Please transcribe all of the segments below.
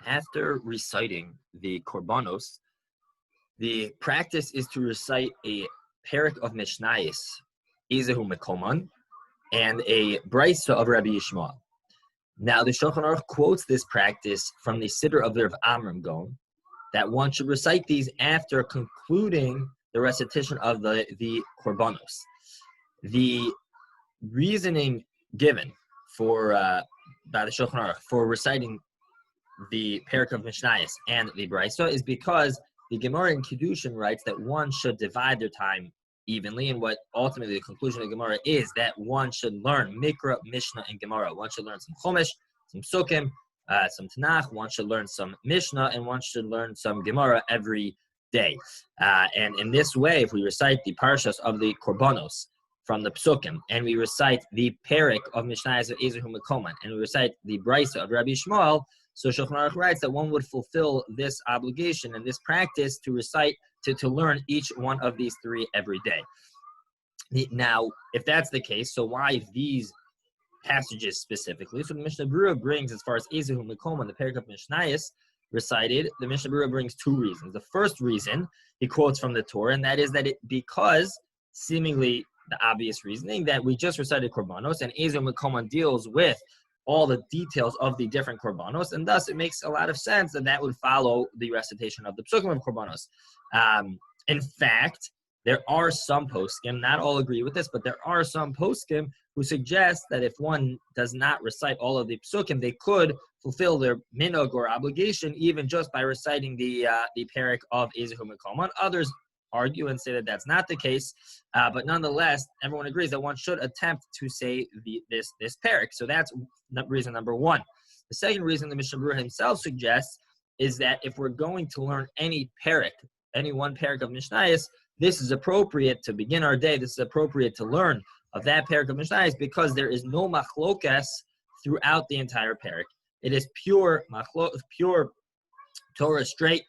After reciting the korbanos, the practice is to recite a parak of Mishnayos, Eizehu Mekoman, and a brisa of Rebbe Yishmael. Now, the Shulchan Aruch quotes this practice from the Siddur of the Rav Amram Gaon, that one should recite these after concluding the recitation of the korbanos. The reasoning given for by the Shulchan Aruch for reciting the parak of Mishnayos and the brisa is because the Gemara in Kiddushin writes that one should divide their time evenly, and what ultimately the conclusion of the Gemara is that one should learn Mikra, Mishnah, and Gemara. One should learn some Chumash, some Sukkim, some Tanakh. One should learn some Mishnah, and one should learn some Gemara every day. And in this way, if we recite the parashas of the korbanos from the Psukim, and we recite the parak of Mishnayos of Eizehu Mekoman, and we recite the brisa of Rabbi Yishmael, so Shulchan Aruch writes that one would fulfill this obligation and this practice to recite, to learn each one of these three every day. Now, if that's the case, so why these passages specifically? So the Mishnah Berurah brings, as far as Eizehu Mekoman, the parak of Mishnayos recited, the Mishnah Berurah brings two reasons. The first reason he quotes from the Torah, and that is that because seemingly the obvious reasoning that we just recited korbanos, and Eizehu Mekoman deals with all the details of the different korbanos, and thus it makes a lot of sense that would follow the recitation of the psukim of korbanos. In fact, there are some poskim, not all agree with this, but there are some poskim who suggest that if one does not recite all of the psukim, they could fulfill their minog or obligation even just by reciting the parak of Eizehu Mekoman. Others argue and say that that's not the case, but nonetheless, everyone agrees that one should attempt to say this parak. So that's reason number one. The second reason the Mishnah Berurah himself suggests is that if we're going to learn any parak, any one parak of Mishnayos, this is appropriate to begin our day. This is appropriate to learn of that parak of Mishnayos because there is no machlokas throughout the entire parak. It is pure Torah straight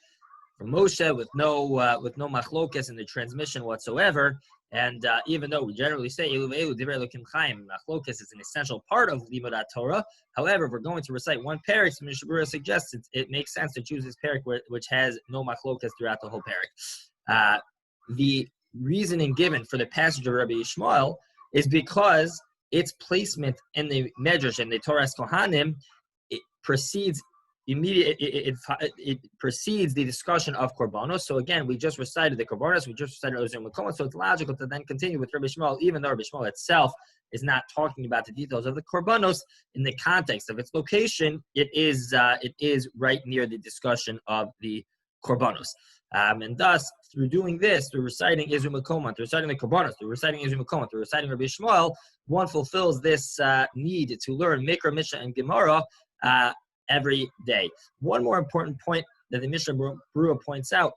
from Moshe with no machlokas in the transmission whatsoever. And even though we generally say machlokas is an essential part of Limud Torah, however, if we're going to recite one parak, Mishnah Berurah suggests it makes sense to choose this parak which has no machlokas throughout the whole parak. The reasoning given for the passage of Rabbi Yishmael is because its placement in the Medrash and the Torah Kohanim precedes it precedes the discussion of korbanos. So again, we just recited the korbanos, we just recited Eizehu Mekoman, so it's logical to then continue with Rabbi Yishmael, even though Rabbi Yishmael itself is not talking about the details of the korbanos in the context of its location. It is right near the discussion of the korbanos. And thus, through doing this, through reciting Eizehu Mekoman, through reciting the korbanos, through reciting Eizehu Mekoman, through reciting Rabbi Yishmael, one fulfills this need to learn Mikra, Mishnah, and Gemara every day. One more important point that the Mishnah Berurah points out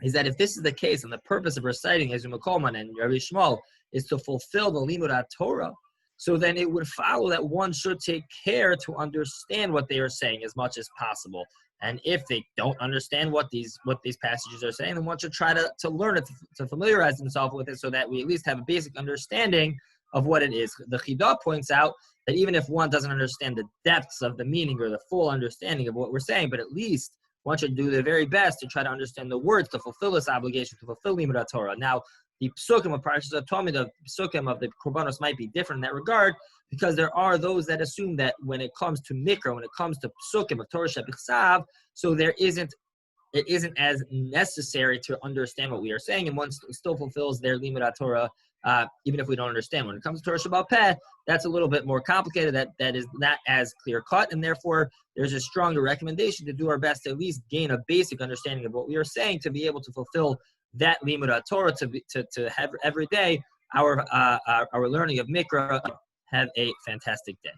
is that if this is the case, and the purpose of reciting Eizehu Mekoman and Rabbi Yishmael is to fulfill the Limud Torah, so then it would follow that one should take care to understand what they are saying as much as possible. And if they don't understand what these passages are saying, then one should try to learn it, to familiarize themselves with it, so that we at least have a basic understanding of what it is. The Chidah points out that even if one doesn't understand the depths of the meaning or the full understanding of what we're saying, but at least one should do their very best to try to understand the words, to fulfill this obligation, to fulfill Limud Torah. Now, the psukim of Parashas HaTomid, the psukim of the korbanos might be different in that regard, because there are those that assume that when it comes to mikra, when it comes to psukim of Torah Shebichsav, so it isn't as necessary to understand what we are saying, and one still fulfills their Limud Torah, even if we don't understand. When it comes to Torah Shebaal Peh, that's a little bit more complicated. That is not as clear cut, and therefore there's a stronger recommendation to do our best to at least gain a basic understanding of what we are saying, to be able to fulfill that Limud Torah, to have every day our learning of Mikra. Have a fantastic day.